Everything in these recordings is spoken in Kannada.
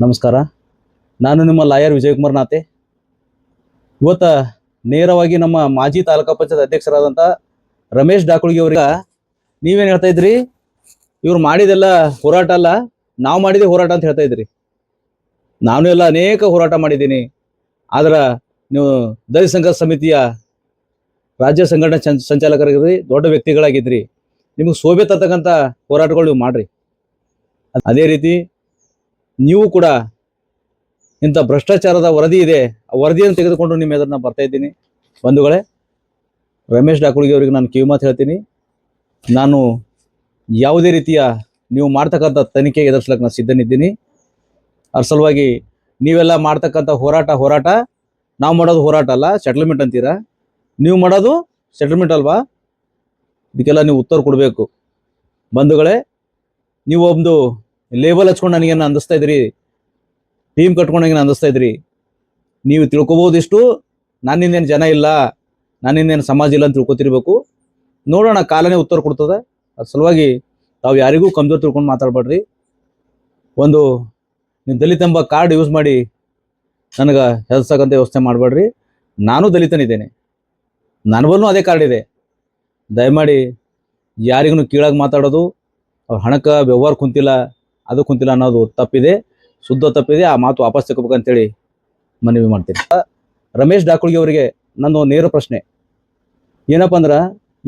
ನಮಸ್ಕಾರ. ನಾನು ನಿಮ್ಮ ಲಾಯರ್ ವಿಜಯಕುಮಾರ್ ನಾತೆ. ಇವತ್ತು ನೇರವಾಗಿ ನಮ್ಮ ಮಾಜಿ ತಾಲೂಕಾ ಪಂಚಾಯತ್ ಅಧ್ಯಕ್ಷರಾದಂಥ ರಮೇಶ್ ಡಾಕುಳ್ಗಿ ಅವರಿಗೆ ನೀವೇನು ಹೇಳ್ತಾ ಇದ್ರಿ? ಇವ್ರು ಮಾಡಿದೆಲ್ಲ ಹೋರಾಟ ಅಲ್ಲ, ನಾವು ಮಾಡಿದೆ ಹೋರಾಟ ಅಂತ ಹೇಳ್ತಾ ಇದ್ರಿ. ನಾನು ಎಲ್ಲ ಅನೇಕ ಹೋರಾಟ ಮಾಡಿದ್ದೀನಿ. ಆದ್ರೆ ನೀವು ದಲಿತ ಸಂಘರ್ಷ ಸಮಿತಿಯ ರಾಜ್ಯ ಸಂಘಟನಾ ಸಂಚಾಲಕರಾಗಿದ್ರಿ, ದೊಡ್ಡ ವ್ಯಕ್ತಿಗಳಾಗಿದ್ರಿ. ನಿಮಗೆ ಶೋಭೆ ತರ್ತಕ್ಕಂಥ ಹೋರಾಟಗಳು ನೀವು ಮಾಡ್ರಿ. ಅದೇ ರೀತಿ ನೀವು ಕೂಡ ಇಂಥ ಭ್ರಷ್ಟಾಚಾರದ ವರದಿ ಇದೆ, ಆ ವರದಿಯನ್ನು ತೆಗೆದುಕೊಂಡು ನಿಮ್ಮ ಎದುರು ನಾನು ಬರ್ತಾ ಇದ್ದೀನಿ. ಬಂಧುಗಳೇ, ರಮೇಶ್ ಡಾಕುಳ್ಗಿ ಅವರಿಗೆ ನಾನು ಕಿವಿಮಾತು ಹೇಳ್ತೀನಿ. ನಾನು ಯಾವುದೇ ರೀತಿಯ ನೀವು ಮಾಡ್ತಕ್ಕಂಥ ತನಿಖೆಗೆ ಎದುರಿಸ್ಲಿಕ್ಕೆ ನಾನು ಸಿದ್ಧನಿದ್ದೀನಿ. ಅದ್ರ ಸಲುವಾಗಿ ನೀವೆಲ್ಲ ಮಾಡ್ತಕ್ಕಂಥ ಹೋರಾಟ ನಾವು ಮಾಡೋದು ಹೋರಾಟ ಅಲ್ಲ, ಸೆಟಲ್ಮೆಂಟ್ ಅಂತೀರಾ. ನೀವು ಮಾಡೋದು ಸೆಟಲ್ಮೆಂಟ್ ಅಲ್ವಾ? ಇದಕ್ಕೆಲ್ಲ ನೀವು ಉತ್ತರ ಕೊಡಬೇಕು. ಬಂಧುಗಳೇ, ನೀವು ಒಂದು ಲೇಬಲ್ ಹಚ್ಕೊಂಡು ನನಗೇನು ಅಂದಿಸ್ತಾ ಇದ್ರಿ, ಟೀಮ್ ಕಟ್ಕೊಂಡಂಗೇನು ಅಂದಿಸ್ತಾ ಇದ್ರಿ. ನೀವು ತಿಳ್ಕೊಬೋದಿಷ್ಟು, ನನ್ನಿಂದೇನು ಜನ ಇಲ್ಲ, ನನ್ನಿಂದೇನು ಸಮಾಜ ಇಲ್ಲ ಅಂತ ತಿಳ್ಕೊತಿರ್ಬೇಕು. ನೋಡೋಣ, ಕಾಲನೇ ಉತ್ತರ ಕೊಡ್ತದೆ. ಅದ್ರ ಸಲುವಾಗಿ ತಾವು ಯಾರಿಗೂ ಕಮ್ಜೋರ್ ತಿಳ್ಕೊಂಡು ಮಾತಾಡ್ಬೇಡ್ರಿ. ಒಂದು ನೀವು ದಲಿತ ಎಂಬ ಕಾರ್ಡ್ ಯೂಸ್ ಮಾಡಿ ನನಗೆ ಹೆದರ್ಸಕ್ಕಂಥ ವ್ಯವಸ್ಥೆ ಮಾಡಬೇಡ್ರಿ. ನಾನು ದಲಿತನಿದ್ದೇನೆ, ನನಗೂ ಅದೇ ಕಾರ್ಡ್ ಇದೆ. ದಯಮಾಡಿ ಯಾರಿಗೂ ಕೀಳಾಗಿ ಮಾತಾಡೋದು, ಅವ್ರ ಹಣಕ್ಕೆ ವ್ಯವಹಾರ ಕುಂತಿಲ್ಲ, ಅದು ಕುಂತಿಲ್ಲ ಅನ್ನೋದು ತಪ್ಪಿದೆ, ಶುದ್ಧ ತಪ್ಪಿದೆ. ಆ ಮಾತು ವಾಪಸ್ ತಗೋಬೇಕಂತೇಳಿ ಮನವಿ ಮಾಡ್ತೀನಿ. ರಮೇಶ್ ಡಾಕುಳ್ಗಿ ಅವರಿಗೆ ನಂದು ನೇರ ಪ್ರಶ್ನೆ ಏನಪ್ಪ ಅಂದ್ರೆ,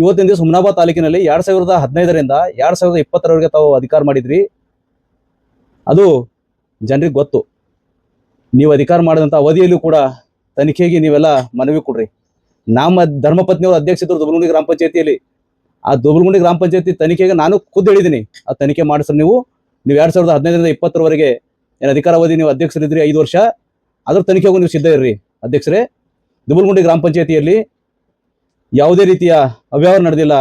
ಇವತ್ತಿನ ದಿವಸ ಹುಮನಾಬಾದ್ ತಾಲೂಕಿನಲ್ಲಿ 2015ರಿಂದ 2020ರವರೆಗೆ ತಾವು ಅಧಿಕಾರ ಮಾಡಿದ್ರಿ. ಅದು ಜನರಿಗೆ ಗೊತ್ತು. ನೀವು ಅಧಿಕಾರ ಮಾಡಿದಂಥ ಅವಧಿಯಲ್ಲೂ ಕೂಡ ತನಿಖೆಗೆ ನೀವೆಲ್ಲ ಮನವಿ ಕೊಡ್ರಿ. ನಮ್ಮ ಧರ್ಮಪತ್ನಿಯವರು ಅಧ್ಯಕ್ಷರು ದುಬಲಗುಂಡಿ ಗ್ರಾಮ ಪಂಚಾಯತಿಯಲ್ಲಿ. ಆ ದುಬಲಗುಂಡಿ ಗ್ರಾಮ ಪಂಚಾಯತಿ ತನಿಖೆಗೆ ನಾನು ಖುದ್ದು ಹೇಳಿದ್ದೀನಿ, ಆ ತನಿಖೆ ಮಾಡಿಸ್ರಿ. ನೀವು 2015ರಿಂದ 2020ರವರೆಗೆ ಏನು ಅಧಿಕಾರಾವಧಿ ನೀವು ಅಧ್ಯಕ್ಷರಿದ್ರಿ 5 ವರ್ಷ, ಅದ್ರ ತನಿಖೆಗೂ ನೀವು ಸಿದ್ಧ ಇರ್ರಿ ಅಧ್ಯಕ್ಷರೇ. ದುಬಲಗುಂಡಿ ಗ್ರಾಮ ಪಂಚಾಯತಿಯಲ್ಲಿ ಯಾವುದೇ ರೀತಿಯ ಅವ್ಯವಹಾರ ನಡೆದಿಲ್ಲ,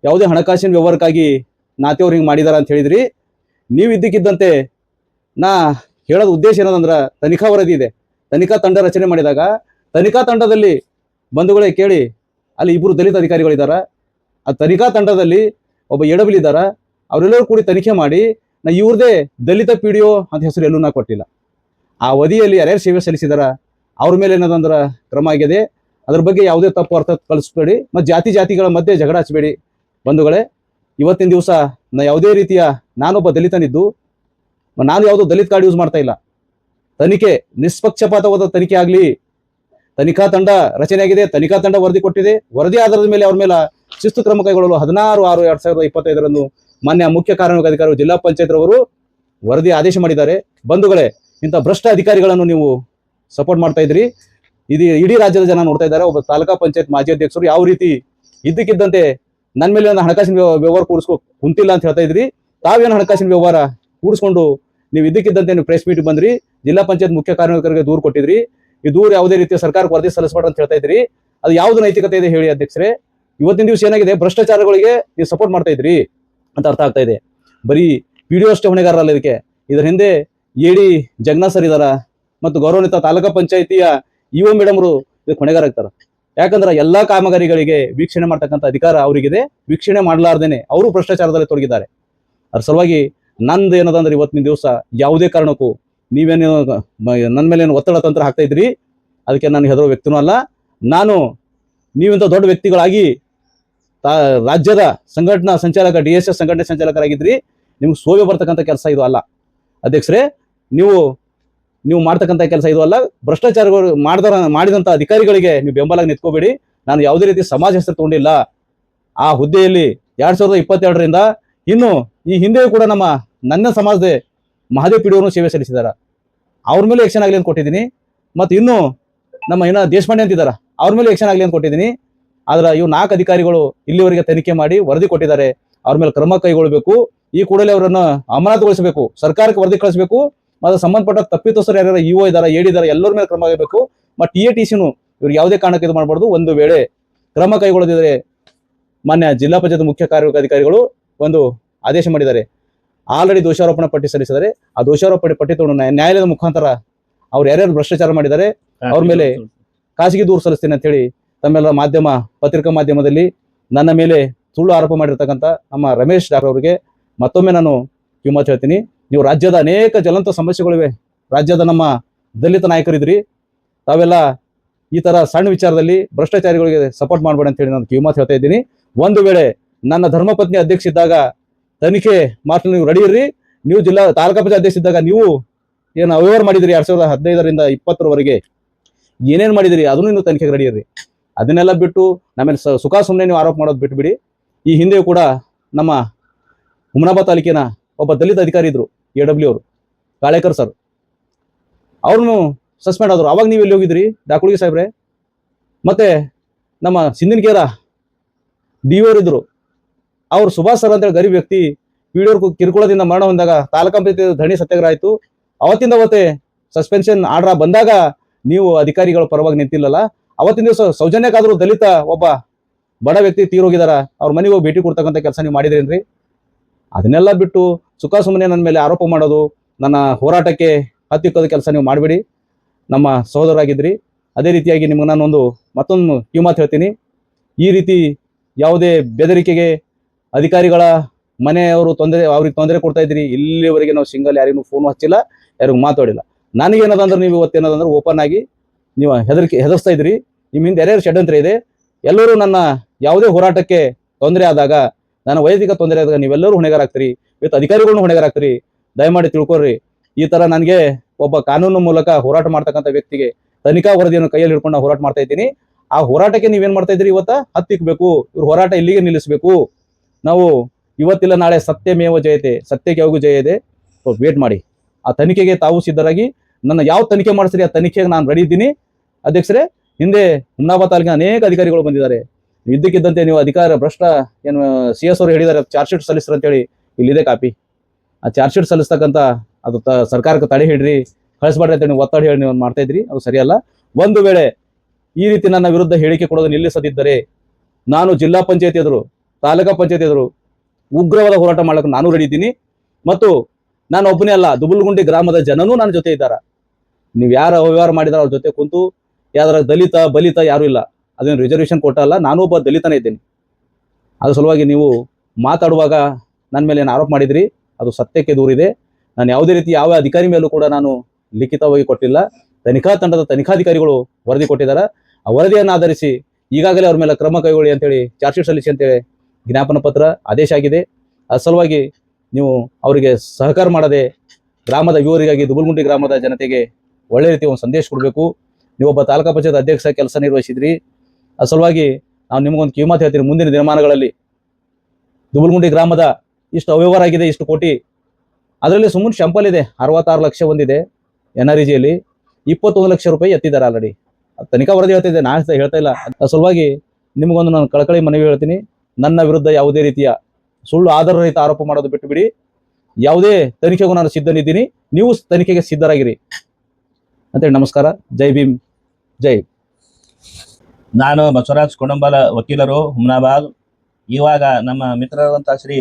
ಯಾವುದೇ ಹಣಕಾಸಿನ ವ್ಯವಹಾರಕ್ಕಾಗಿ ನಾತೆಯವ್ರು ಹಿಂಗೆ ಮಾಡಿದಾರ ಅಂತ ಹೇಳಿದ್ರಿ. ನೀವು ಇದ್ದಕ್ಕಿದ್ದಂತೆ ನಾ ಹೇಳೋದು ಉದ್ದೇಶ ಏನದಂದ್ರೆ, ತನಿಖಾ ವರದಿ ಇದೆ, ತನಿಖಾ ತಂಡ ರಚನೆ ಮಾಡಿದಾಗ ತನಿಖಾ ತಂಡದಲ್ಲಿ ಬಂಧುಗಳೇ ಕೇಳಿ, ಅಲ್ಲಿ 2 ದಲಿತ ಅಧಿಕಾರಿಗಳಿದ್ದಾರ. ಆ ತನಿಖಾ ತಂಡದಲ್ಲಿ ಒಬ್ಬ ಎಡಬಿಲಿದ್ದಾರ. ಅವರೆಲ್ಲರೂ ಕೂಡಿ ತನಿಖೆ ಮಾಡಿ ನಾ ಇವ್ರದೇ ದಲಿತ PDO ಅಂತ ಹೆಸರು ಎಲ್ಲೂ ನಾ ಕೊಟ್ಟಿಲ್ಲ. ಆ ಅವಧಿಯಲ್ಲಿ ಯಾರ್ಯಾರು ಸೇವೆ ಸಲ್ಲಿಸಿದಾರ ಅವ್ರ ಮೇಲೆ ಏನದಂದ್ರೆ ಕ್ರಮ ಆಗಿದೆ. ಅದ್ರ ಬಗ್ಗೆ ಯಾವುದೇ ತಪ್ಪು ಅರ್ಥ ಕಳಿಸ್ಬೇಡಿ, ಮತ್ತು ಜಾತಿಗಳ ಮಧ್ಯೆ ಜಗಳ ಹಚ್ಚಬೇಡಿ. ಬಂಧುಗಳೇ, ಇವತ್ತಿನ ದಿವಸ ನಾ ಯಾವುದೇ ರೀತಿಯ, ನಾನೊಬ್ಬ ದಲಿತನಿದ್ದು ನಾನು ಯಾವುದೋ ದಲಿತ ಕಾರ್ಡ್ ಯೂಸ್ ಮಾಡ್ತಾ ಇಲ್ಲ. ತನಿಖೆ ನಿಷ್ಪಕ್ಷಪಾತವಾದ ತನಿಖೆ ಆಗಲಿ. ತನಿಖಾ ತಂಡ ರಚನೆ ಆಗಿದೆ, ತನಿಖಾ ತಂಡ ವರದಿ ಕೊಟ್ಟಿದೆ. ವರದಿ ಆಧಾರದ ಮೇಲೆ ಅವ್ರ ಮೇಲೆ ಶಿಸ್ತು ಕ್ರಮ ಕೈಗೊಳ್ಳಲು 16/6/2025ರಂದು ಮಾನ್ಯ ಮುಖ್ಯ ಕಾರ್ಯನಿರ್ವಾಹಕ ಜಿಲ್ಲಾ ಪಂಚಾಯತ್ ರವರು ವರದಿ ಆದೇಶ ಮಾಡಿದ್ದಾರೆ. ಬಂಧುಗಳೇ, ಇಂಥ ಭ್ರಷ್ಟ ಅಧಿಕಾರಿಗಳನ್ನು ನೀವು ಸಪೋರ್ಟ್ ಮಾಡ್ತಾ ಇದ್ರಿ. ಇದು ಇಡೀ ರಾಜ್ಯದ ಜನ ನೋಡ್ತಾ ಇದ್ದಾರೆ. ಒಬ್ಬ ತಾಲೂಕಾ ಪಂಚಾಯತ್ ಮಾಜಿ ಅಧ್ಯಕ್ಷರು ಯಾವ ರೀತಿ ಇದ್ದಕ್ಕಿದ್ದಂತೆ ನನ್ನ ಮೇಲೆ ಒಂದು ಹಣಕಾಸಿನ ವ್ಯವಹಾರ ಕುಂತಿಲ್ಲ ಅಂತ ಹೇಳ್ತಾ ಇದ್ರಿ. ತಾವೇನು ಹಣಕಾಸಿನ ವ್ಯವಹಾರ ಕೂಡಿಸ್ಕೊಂಡು ನೀವು ಇದ್ದಕ್ಕಿದ್ದಂತೆ ನೀವು ಪ್ರೆಸ್ ಮೀಟ್ ಬಂದ್ರಿ, ಜಿಲ್ಲಾ ಪಂಚಾಯತ್ ಮುಖ್ಯ ಕಾರ್ಯನಿರ್ವಾಹಕರಿಗೆ ದೂರು ಕೊಟ್ಟಿದ್ರಿ. ಈ ದೂರು ಯಾವುದೇ ರೀತಿಯ ಸರ್ಕಾರಕ್ಕೆ ವರದಿ ಸಲ್ಲಿಸಬಾರ್ದು ಅಂತ ಹೇಳ್ತಾ ಇದ್ರಿ. ಅದು ಯಾವ್ದು ನೈತಿಕತೆ ಇದೆ ಹೇಳಿ ಅಧ್ಯಕ್ಷರೇ? ಇವತ್ತಿನ ದಿವಸ ಏನಾಗಿದೆ, ಭ್ರಷ್ಟಾಚಾರಗಳಿಗೆ ನೀವು ಸಪೋರ್ಟ್ ಮಾಡ್ತಾ ಇದ್ರಿ ಅಂತ ಅರ್ಥ ಆಗ್ತಾ ಇದೆ. ಬರೀ PDO ಅಷ್ಟೇ ಹೊಣೆಗಾರಲ್ಲ ಇದಕ್ಕೆ. ಇದರ ಹಿಂದೆ AD ಜಗನ್ನಾಥ್ ಸರ್ ಇದಾರ, ಮತ್ತು ಗೌರವಾನ್ವಿತ ತಾಲೂಕಾ ಪಂಚಾಯತಿಯ EO ಮೇಡಮ್ರು ಇದಕ್ಕೆ ಹೊಣೆಗಾರ ಆಗ್ತಾರೆ. ಯಾಕಂದ್ರೆ ಎಲ್ಲಾ ಕಾಮಗಾರಿಗಳಿಗೆ ವೀಕ್ಷಣೆ ಮಾಡ್ತಕ್ಕಂಥ ಅಧಿಕಾರ ಅವರಿಗಿದೆ. ವೀಕ್ಷಣೆ ಮಾಡಲಾರ್ದೇನೆ ಅವರು ಭ್ರಷ್ಟಾಚಾರದಲ್ಲಿ ತೊಡಗಿದ್ದಾರೆ. ಅದ್ರ ಸಲುವಾಗಿ ನಂದು ಏನದಂದ್ರೆ, ಇವತ್ತಿನ ದಿವಸ ಯಾವುದೇ ಕಾರಣಕ್ಕೂ ನೀವೇನು ನನ್ನ ಮೇಲೆ ಏನು ಒತ್ತಡ ತಂತ್ರ ಹಾಕ್ತಾ ಇದ್ರಿ, ಅದಕ್ಕೆ ನಾನು ಹೆದರೋ ವ್ಯಕ್ತಿನೂ ಅಲ್ಲ. ನಾನು ನೀವಿಂತ ದೊಡ್ಡ ವ್ಯಕ್ತಿಗಳಾಗಿ ರಾಜ್ಯದ ಸಂಘಟನಾ ಸಂಚಾಲಕ, DSS ಸಂಘಟನೆ ಸಂಚಾಲಕರಾಗಿದ್ರಿ. ನಿಮ್ಗೆ ಶೋಭೆ ಬರ್ತಕ್ಕಂಥ ಕೆಲಸ ಇದು ಅಲ್ಲ ಅಧ್ಯಕ್ಷರೇ. ನೀವು ಮಾಡ್ತಕ್ಕಂಥ ಕೆಲಸ ಇದು ಅಲ್ಲ. ಭ್ರಷ್ಟಾಚಾರಗಳು ಮಾಡಿದಂಥ ಅಧಿಕಾರಿಗಳಿಗೆ ನೀವು ಬೆಂಬಲಾಗಿ ನಿಂತ್ಕೋಬೇಡಿ. ನಾನು ಯಾವುದೇ ರೀತಿ ಸಮಾಜ ಹೆಸರು ತಗೊಂಡಿಲ್ಲ. ಆ ಹುದ್ದೆಯಲ್ಲಿ 2022ರಿಂದ ಇನ್ನು ಈ ಹಿಂದೆಯೂ ಕೂಡ ನನ್ನ ಸಮಾಜದ ಮಹಾದೇವ್ PDO ಸೇವೆ ಸಲ್ಲಿಸಿದಾರ. ಅವ್ರ ಮೇಲೆ ಆಕ್ಷನ್ ಆಗಲಿ ಅಂತ ಕೊಟ್ಟಿದ್ದೀನಿ. ಮತ್ತು ಇನ್ನು ನಮ್ಮ ದೇಶಪಾಂಡೆ ಅಂತಿದ್ದಾರ, ಅವ್ರ ಮೇಲೆ ಆಕ್ಷನ್ ಆಗಲಿ ಅಂತ ಕೊಟ್ಟಿದ್ದೀನಿ. ಆದ್ರೆ ಇವು 4 ಅಧಿಕಾರಿಗಳು ಇಲ್ಲಿವರೆಗೆ ತನಿಖೆ ಮಾಡಿ ವರದಿ ಕೊಟ್ಟಿದ್ದಾರೆ. ಅವ್ರ ಮೇಲೆ ಕ್ರಮ ಕೈಗೊಳ್ಳಬೇಕು. ಈ ಕೂಡಲೇ ಅವರನ್ನು ಅಮಾನತುಗೊಳಿಸಬೇಕು, ಸರ್ಕಾರಕ್ಕೆ ವರದಿ ಕಳಿಸಬೇಕು. ಮತ್ತು ಸಂಬಂಧಪಟ್ಟ ತಪ್ಪಿತಸ್ಥರು ಯಾರ್ಯಾರು EO ಇದಾರ, AD ಇದಾರ, ಎಲ್ಲರ ಮೇಲೆ ಕ್ರಮ ಆಗಬೇಕು. ಮತ್ತು TATCನು ಇವ್ರಿಗೆ ಯಾವುದೇ ಕಾರಣಕ್ಕೆ ಇದು ಮಾಡಬಾರ್ದು. ಒಂದು ವೇಳೆ ಕ್ರಮ ಕೈಗೊಳ್ಳದಿದ್ರೆ ಮಾನ್ಯ ಜಿಲ್ಲಾ ಪಂಚಾಯತ್ ಮುಖ್ಯ ಕಾರ್ಯನಿರ್ವಾಹಕ ಅಧಿಕಾರಿಗಳು ಒಂದು ಆದೇಶ ಮಾಡಿದ್ದಾರೆ. ಆಲ್ರೆಡಿ ದೋಷಾರೋಪಣಾ ಪಟ್ಟಿ ಸಲ್ಲಿಸಿದ್ದಾರೆ. ಆ ದೋಷಾರೋಪಣೆ ಪಟ್ಟಿ ತಗೊಂಡು ನ್ಯಾಯಾಲಯದ ಮುಖಾಂತರ ಅವ್ರು ಯಾರ್ಯಾರು ಭ್ರಷ್ಟಾಚಾರ ಮಾಡಿದ್ದಾರೆ ಅವ್ರ ಮೇಲೆ ಖಾಸಗಿ ದೂರು ಸಲ್ಲಿಸ್ತೀನಿ ಅಂತ ಹೇಳಿ ತಮ್ಮೆಲ್ಲ ಪತ್ರಿಕಾ ಮಾಧ್ಯಮದಲ್ಲಿ ನನ್ನ ಮೇಲೆ ಸುಳ್ಳು ಆರೋಪ ಮಾಡಿರ್ತಕ್ಕಂಥ ನಮ್ಮ ರಮೇಶ್ ಡಾಕ್ಟರ್ ಅವರಿಗೆ ಮತ್ತೊಮ್ಮೆ ನಾನು ಕಿಮ್ಮತ್ ಹೇಳ್ತೀನಿ. ನೀವು ರಾಜ್ಯದ ಅನೇಕ ಜ್ವಲಂತ ಸಮಸ್ಯೆಗಳಿವೆ, ರಾಜ್ಯದ ನಮ್ಮ ದಲಿತ ನಾಯಕರಿದ್ರಿ, ತಾವೆಲ್ಲ ಈ ತರ ಸಣ್ಣ ವಿಚಾರದಲ್ಲಿ ಭ್ರಷ್ಟಾಚಾರಿಗಳಿಗೆ ಸಪೋರ್ಟ್ ಮಾಡಬೇಡಿ ಅಂತ ಹೇಳಿ ನಾನು ಕಿವಿಮಾತು ಹೇಳ್ತಾ ಇದ್ದೀನಿ. ಒಂದು ವೇಳೆ ನನ್ನ ಧರ್ಮಪತ್ನಿ ಅಧ್ಯಕ್ಷ ಇದ್ದಾಗ ತನಿಖೆ ಮಾತ್ರ ನೀವು ರೆಡಿ ಇರ್ರಿ. ನೀವು ಜಿಲ್ಲಾ ತಾಲೂಕಾ ಪಂಚಾಯತ್ ಅಧ್ಯಕ್ಷ ಇದ್ದಾಗ ನೀವು ಏನು ಅವ್ಯವಹಾರ ಮಾಡಿದಿರಿ 2015ರಿಂದ 2020ರವರೆಗೆ ಏನೇನ್ ಮಾಡಿದಿರಿ ಅದನ್ನು ನೀವು ತನಿಖೆಗೆ ರೆಡಿ ಇರ್ರಿ. ಅದನ್ನೆಲ್ಲ ಬಿಟ್ಟು ನಮ್ಮೇಲೆ ಸುಖ ಸುಮ್ಮನೆ ನೀವು ಆರೋಪ ಮಾಡೋದು ಬಿಟ್ಬಿಡಿ. ಈ ಹಿಂದೆ ಕೂಡ ನಮ್ಮ ಹುಮನಾಬಾದ್ ತಾಲೂಕಿನ ಒಬ್ಬ ದಲಿತ ಅಧಿಕಾರಿ ಇದ್ರು, AW ಅವರು, ಕಾಳೇಕರ್ ಸರ್, ಅವ್ರನ್ನು ಸಸ್ಪೆಂಡ್ ಆದ್ರು. ಅವಾಗ ನೀವು ಎಲ್ಲಿ ಹೋಗಿದ್ರಿ ಡಾಕುಳಿಗೆ ಸಾಹೇಬ್ರೆ? ಮತ್ತೆ ನಮ್ಮ ಸಿಂಧಿನಕೇರ DO ಇದ್ರು, ಅವ್ರು ಸುಭಾಷ್ ಸರ್ ಅಂತೇಳಿ ಗರೀಬ್ ವ್ಯಕ್ತಿ ಪಿಡಿಯೋರ್ ಕಿರುಕುಳದಿಂದ ಮರಣ ಹೊಂದಾಗ ತಾಲೂಕಾ ಪಂಚಾಯತ್ ಧರಣಿ ಸತ್ಯಾಗ್ರಹ ಆಯ್ತು. ಅವತ್ತಿಂದ ಅವತ್ತೇ ಸಸ್ಪೆನ್ಷನ್ ಆರ್ಡರ್ ಬಂದಾಗ ನೀವು ಅಧಿಕಾರಿಗಳ ಪರವಾಗಿ ನಿಂತಿಲ್ಲಲ್ಲ. ಅವತ್ತಿನ ದಿವಸ ಸೌಜನ್ಯಕ್ಕಾದ್ರೂ ದಲಿತ ಒಬ್ಬ ಬಡ ವ್ಯಕ್ತಿ ತೀರೋಗಿದಾರ, ಅವ್ರ ಮನೆಗೆ ಹೋಗಿ ಭೇಟಿ ಕೊಡ್ತಕ್ಕಂಥ ಕೆಲಸ ನೀವು ಮಾಡಿದ್ರೇನ್ರಿ? ಅದನ್ನೆಲ್ಲ ಬಿಟ್ಟು ಸುಖ ಸುಮ್ಮನೆ ನನ್ನ ಮೇಲೆ ಆರೋಪ ಮಾಡೋದು, ನನ್ನ ಹೋರಾಟಕ್ಕೆ ಹತ್ತಿಕ್ಕೋದ ಕೆಲಸ ನೀವು ಮಾಡಬೇಡಿ. ನಮ್ಮ ಸಹೋದರಾಗಿದ್ರಿ. ಅದೇ ರೀತಿಯಾಗಿ ನಿಮ್ಗೆ ನಾನೊಂದು ಮತ್ತೊಂದು ಕಿವಿಮಾತು ಹೇಳ್ತೀನಿ. ಈ ರೀತಿ ಯಾವುದೇ ಬೆದರಿಕೆಗೆ ಅಧಿಕಾರಿಗಳ ಮನೆಯವರು ಅವ್ರಿಗೆ ತೊಂದರೆ ಕೊಡ್ತಾ ಇದ್ರಿ, ಇಲ್ಲಿವರೆಗೆ ನಾವು ಸಿಂಗಲ್ ಯಾರಿಗೂ ಫೋನ್ ಹಚ್ಚಿಲ್ಲ, ಯಾರಿಗೂ ಮಾತಾಡಿಲ್ಲ. ನನಗೇನದಂದ್ರೆ ನೀವು ಇವತ್ತೇನದಂದ್ರೆ ಓಪನ್ ಆಗಿ ನೀವು ಹೆದರ್ಸ್ತಾ ಇದ್ರಿ. ನಿಮ್ಮ ಹಿಂದೆ ಯಾರ್ಯಾರು ಷಡ್ಯಂತ್ರ ಇದೆ, ಎಲ್ಲರೂ ನನ್ನ ಯಾವುದೇ ಹೋರಾಟಕ್ಕೆ ತೊಂದರೆ ಆದಾಗ, ನನ್ನ ವೈಯಕ್ತಿಕ ತೊಂದರೆ ಆದಾಗ ನೀವೆಲ್ಲರೂ ಹೊಣೆಗಾರಾಗ್ತೀರಿ, ಇವತ್ತು ಅಧಿಕಾರಿಗಳನ್ನೂ ಹೊಣೆಗಾರಾಗ್ತೀರಿ. ದಯಮಾಡಿ ತಿಳ್ಕೊಳ್ರಿ. ಈ ತರ ನನಗೆ ಒಬ್ಬ ಕಾನೂನು ಮೂಲಕ ಹೋರಾಟ ಮಾಡ್ತಕ್ಕಂಥ ವ್ಯಕ್ತಿಗೆ ತನಿಖಾ ವರದಿಯನ್ನು ಕೈಯಲ್ಲಿ ಹಿಡ್ಕೊಂಡು ಹೋರಾಟ ಮಾಡ್ತಾ ಇದ್ದೀನಿ. ಆ ಹೋರಾಟಕ್ಕೆ ನೀವೇನ್ ಮಾಡ್ತಾ ಇದ್ರಿ? ಇವತ್ತ ಹತ್ತಿಕ್ಬೇಕು, ಇವ್ರ ಹೋರಾಟ ಇಲ್ಲಿಗೆ ನಿಲ್ಲಿಸಬೇಕು. ನಾವು ಇವತ್ತಿಲ್ಲ ನಾಳೆ ಸತ್ಯಮೇವ ಜಯತೆ, ಸತ್ಯಕ್ಕೆ ಯಾವಾಗೂ ಜಯ ಇದೆ. ವೇಟ್ ಮಾಡಿ. ಆ ತನಿಖೆಗೆ ತಾವು ಸಿದ್ಧರಾಗಿ ನನ್ನ ಯಾವ ತನಿಖೆ ಮಾಡಿಸ್ರಿ ಆ ತನಿಖೆಗೆ ನಾನು ರೆಡಿ ಇದ್ದೀನಿ. ಅಧ್ಯಕ್ಷರೇ, ಹಿಂದೆ ಹುಮನಾಬಾದ್ ತಾಲೂಕಿನ ಅನೇಕ ಅಧಿಕಾರಿಗಳು ಬಂದಿದ್ದಾರೆ. ಇದ್ದಕ್ಕಿದ್ದಂತೆ ನೀವು ಅಧಿಕಾರ ಭ್ರಷ್ಟ ಏನು CS ಅವರು ಹೇಳಿದ್ದಾರೆ ಚಾರ್ಜ್ ಶೀಟ್ ಸಲ್ಲಿಸ್ರಿ ಅಂತೇಳಿ, ಇಲ್ಲಿದೆ ಕಾಪಿ. ಆ ಚಾರ್ಜ್ ಶೀಟ್ ಸಲ್ಲಿಸ್ತಕ್ಕಂಥ ಅದು ಸರ್ಕಾರಕ್ಕೆ ತಡೆ ಹಿಡ್ರಿ, ಕಳಿಸ್ಬಾರ್ರಿ ಅಂತ ನೀವು ಒತ್ತಡ ಹೇಳಿ ನೀವು ಮಾಡ್ತಾ ಇದ್ರಿ. ಅದು ಸರಿಯಲ್ಲ. ಒಂದು ವೇಳೆ ಈ ರೀತಿ ನನ್ನ ವಿರುದ್ಧ ಹೇಳಿಕೆ ಕೊಡೋದು ನಿಲ್ಲಿಸದಿದ್ದರೆ ನಾನು ಜಿಲ್ಲಾ ಪಂಚಾಯತ್ ಎದುರು, ತಾಲೂಕಾ ಪಂಚಾಯತ್ ಎದುರು ಉಗ್ರವಾದ ಹೋರಾಟ ಮಾಡಕ್ಕೆ ನಾನು ರೆಡಿ ಇದ್ದೀನಿ. ಮತ್ತು ನಾನು ಒಬ್ಬನೇ ಅಲ್ಲ, ದುಬುಲ್ಗುಂಡಿ ಗ್ರಾಮದ ಜನನೂ ನನ್ನ ಜೊತೆ ಇದ್ದಾರ. ನೀವು ಯಾರು ಅವ್ಯವಹಾರ ಮಾಡಿದಾರ ಅವ್ರ ಜೊತೆ ಕುಂತು, ಯಾವ್ದಾರ ದಲಿತ ಬಲಿತ ಯಾರು ಇಲ್ಲ, ಅದೇನು ರಿಸರ್ವೇಶನ್ ಕೊಟ್ಟಲ್ಲ. ನಾನು ಒಬ್ಬ ದಲಿತನೇ ಇದ್ದೀನಿ. ಅದ್ರ ಸಲುವಾಗಿ ನೀವು ಮಾತಾಡುವಾಗ ನನ್ನ ಮೇಲೆ ಏನು ಆರೋಪ ಮಾಡಿದ್ರಿ ಅದು ಸತ್ಯಕ್ಕೆ ದೂರಿದೆ. ನಾನು ಯಾವುದೇ ರೀತಿ ಯಾವ ಅಧಿಕಾರಿ ಮೇಲೂ ಕೂಡ ನಾನು ಲಿಖಿತವಾಗಿ ಕೊಟ್ಟಿಲ್ಲ. ತನಿಖಾ ತಂಡದ ತನಿಖಾಧಿಕಾರಿಗಳು ವರದಿ ಕೊಟ್ಟಿದ್ದಾರೆ. ಆ ವರದಿಯನ್ನು ಆಧರಿಸಿ ಈಗಾಗಲೇ ಅವ್ರ ಮೇಲೆ ಕ್ರಮ ಕೈಗೊಳ್ಳಿ ಅಂತೇಳಿ ಚಾರ್ಜ್ ಶೀಟ್ ಸಲ್ಲಿಸಿ ಅಂತೇಳಿ ಜ್ಞಾಪನ ಪತ್ರ ಆದೇಶ ಆಗಿದೆ. ಅದ್ರ ಸಲುವಾಗಿ ನೀವು ಅವರಿಗೆ ಸಹಕಾರ ಮಾಡದೆ ಗ್ರಾಮದ ಯುವರಿಗಾಗಿ ದುಬುಲ್ಗುಂಡಿ ಗ್ರಾಮದ ಜನತೆಗೆ ಒಳ್ಳೆ ರೀತಿ ಒಂದು ಸಂದೇಶ ಕೊಡಬೇಕು. ನೀವೊಬ್ಬ ತಾಲೂಕಾ ಪಂಚಾಯತ್ ಅಧ್ಯಕ್ಷ ಕೆಲಸ ನಿರ್ವಹಿಸಿದ್ರಿ. ಅದ್ರ ಸಲುವಾಗಿ ನಾವು ನಿಮಗೊಂದು ಕಿವಿಮಾತು ಹೇಳ್ತೀನಿ. ಮುಂದಿನ ದಿನಮಾನಗಳಲ್ಲಿ ದುಬುಲ್ಗುಂಡಿ ಗ್ರಾಮದ ಇಷ್ಟು ಅವ್ಯವಹಾರ ಆಗಿದೆ, ಇಷ್ಟು ಕೋಟಿ, ಅದರಲ್ಲಿ ಸುಮ್ಮನೆ ಶಂಪಲ್ ಇದೆ, 66 ಲಕ್ಷ ಒಂದಿದೆ NREGಯಲ್ಲಿ, 21 ಲಕ್ಷ ರೂಪಾಯಿ ಎತ್ತಿದ್ದಾರೆ ಆಲ್ರೆಡಿ. ತನಿಖಾ ವರದಿ ಹೇಳ್ತಿದ್ದೆ, ನಾನು ಹೇಳ್ತಾ ಇಲ್ಲ. ಅದ್ರ ಸಲುವಾಗಿ ನಿಮಗೊಂದು ನಾನು ಕಳಕಳಿ ಮನವಿ ಹೇಳ್ತೀನಿ. ನನ್ನ ವಿರುದ್ಧ ಯಾವುದೇ ರೀತಿಯ ಸುಳ್ಳು ಆಧಾರರಹಿತ ಆರೋಪ ಮಾಡೋದು ಬಿಟ್ಟು ಬಿಡಿ. ಯಾವುದೇ ತನಿಖೆಗೂ ನಾನು ಸಿದ್ಧನಿದ್ದೀನಿ, ನೀವು ತನಿಖೆಗೆ ಸಿದ್ಧರಾಗಿರಿ ಅಂತೇಳಿ ನಮಸ್ಕಾರ. ಜೈ ಭೀಮ್, ಜೈ. ನಾನು ಬಸವರಾಜ್ ಕೊಂಡಂಬಲ, ವಕೀಲರು, ಹುಮನಾಬಾದ್. ಇವಾಗ ನಮ್ಮ ಮಿತ್ರರಾದಂಥ ಶ್ರೀ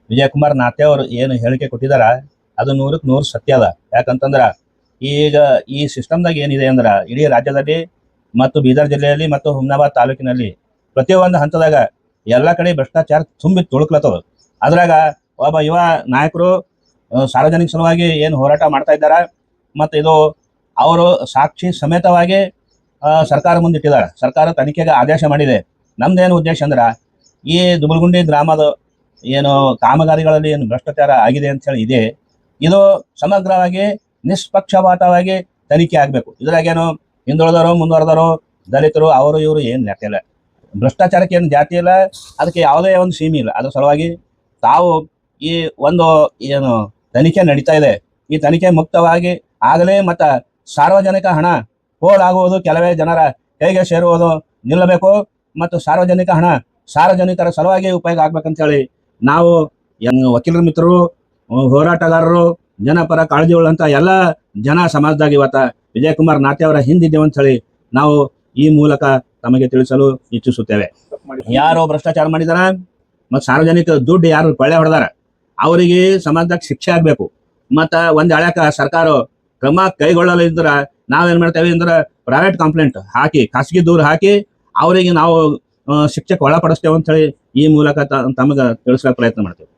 ವಿಜಯಕುಮಾರ್ ನಾತೆ ಅವರು ಏನು ಹೇಳಿಕೆ ಕೊಟ್ಟಿದಾರ ಅದು 100ಕ್ಕೆ 100 ಸತ್ಯ ಅದ. ಯಾಕಂತಂದ್ರ ಈಗ ಈ ಸಿಸ್ಟಮ್ದಾಗ ಏನಿದೆ ಅಂದ್ರೆ ಇಡೀ ರಾಜ್ಯದಲ್ಲಿ ಮತ್ತು ಬೀದರ್ ಜಿಲ್ಲೆಯಲ್ಲಿ ಮತ್ತು ಹುಮನಾಬಾದ್ ತಾಲೂಕಿನಲ್ಲಿ ಪ್ರತಿಯೊಂದು ಹಂತದಾಗ ಎಲ್ಲ ಕಡೆ ಭ್ರಷ್ಟಾಚಾರ ತುಂಬಿ ತುಳುಕ್ಲತ್ತದ. ಅದ್ರಾಗ ಒಬ್ಬ ಯುವ ನಾಯಕರು ಸಾರ್ವಜನಿಕ ಸಲುವಾಗಿ ಏನು ಹೋರಾಟ ಮಾಡ್ತಾ ಇದ್ದಾರ ಮತ್ತು ಇದು ಅವರು ಸಾಕ್ಷಿ ಸಮೇತವಾಗಿ ಸರ್ಕಾರ ಮುಂದಿಟ್ಟಿದ್ದಾರೆ. ಸರ್ಕಾರ ತನಿಖೆಗೆ ಆದೇಶ ಮಾಡಿದೆ. ನಮ್ದೇನು ಉದ್ದೇಶ ಅಂದ್ರೆ ಈ ದುಬುಲ್ಗುಂಡಿ ಗ್ರಾಮದ ಏನು ಕಾಮಗಾರಿಗಳಲ್ಲಿ ಏನು ಭ್ರಷ್ಟಾಚಾರ ಆಗಿದೆ ಅಂತ ಹೇಳಿ ಇದೆ, ಇದು ಸಮಗ್ರವಾಗಿ ನಿಷ್ಪಕ್ಷಪಾತವಾಗಿ ತನಿಖೆ ಆಗಬೇಕು. ಇದ್ರಾಗೇನು ಹಿಂದುಳಿದವರು ಮುಂದುವರೆದವರು ದಲಿತರು ಅವರು ಇವರು ಏನು ಲೆಕ್ಕ ಇಲ್ಲ. ಭ್ರಷ್ಟಾಚಾರಕ್ಕೆ ಏನು ಜಾತಿ ಇಲ್ಲ, ಅದಕ್ಕೆ ಯಾವುದೇ ಒಂದು ಸೀಮೆ ಇಲ್ಲ. ಅದ್ರ ಸಲುವಾಗಿ ತಾವು ಈ ಒಂದು ಏನು ತನಿಖೆ ನಡೀತಾ ಇದೆ, ಈ ತನಿಖೆ ಮುಕ್ತವಾಗಿ ಆಗಲೇ ಮತ್ತು ಸಾರ್ವಜನಿಕ ಹಣ ಪೋಲಾಗುವುದು, ಕೆಲವೇ ಜನರ ಕೈಗೆ ಸೇರುವುದು ನಿಲ್ಲಬೇಕು ಮತ್ತು ಸಾರ್ವಜನಿಕ ಹಣ ಸಾರ್ವಜನಿಕರ ಸಲುವಾಗಿ ಉಪಯೋಗ ಆಗ್ಬೇಕಂತೇಳಿ ನಾವು ವಕೀಲರ ಮಿತ್ರರು, ಹೋರಾಟಗಾರರು, ಜನಪರ ಕಾಳಜಿಯುಳ್ಳಂಥ ಎಲ್ಲ ಜನ ಸಮಾಜದಾಗ ಇವತ್ತ ವಿಜಯಕುಮಾರ್ ನಾತೆ ಅವರ ಹಿಂದಿದ್ದೇವೆ ಅಂತ ಹೇಳಿ ನಾವು ಈ ಮೂಲಕ ತಮಗೆ ತಿಳಿಸಲು ಇಚ್ಛಿಸುತ್ತೇವೆ. ಯಾರು ಭ್ರಷ್ಟಾಚಾರ ಮಾಡಿದಾರ ಮತ್ತು ಸಾರ್ವಜನಿಕ ದುಡ್ಡು ಯಾರು ಕೊಳ್ಳೆ ಹೊಡೆದಾರ ಅವರಿಗೆ ಸಮಾಜದಾಗ ಶಿಕ್ಷೆ ಆಗ್ಬೇಕು. ಮತ್ತು ಒಂದು ಎಳ್ಯಾಕ ಸರ್ಕಾರ ಕ್ರಮ ಕೈಗೊಳ್ಳಲಿದ್ರ ನಾವೇನ್ ಮಾಡ್ತೇವೆ ಅಂದ್ರೆ ಪ್ರೈವೇಟ್ ಕಂಪ್ಲೇಂಟ್ ಹಾಕಿ, ಖಾಸಗಿ ದೂರು ಹಾಕಿ ಅವರಿಗೆ ನಾವು ಶಿಕ್ಷೆಗೆ ಒಳಪಡಿಸ್ತೇವೆ ಅಂತ ಹೇಳಿ ಈ ಮೂಲಕ ತಮಗೆ ತಿಳಿಸ್ಲಿಕ್ಕೆ ಪ್ರಯತ್ನ ಮಾಡ್ತೇವೆ.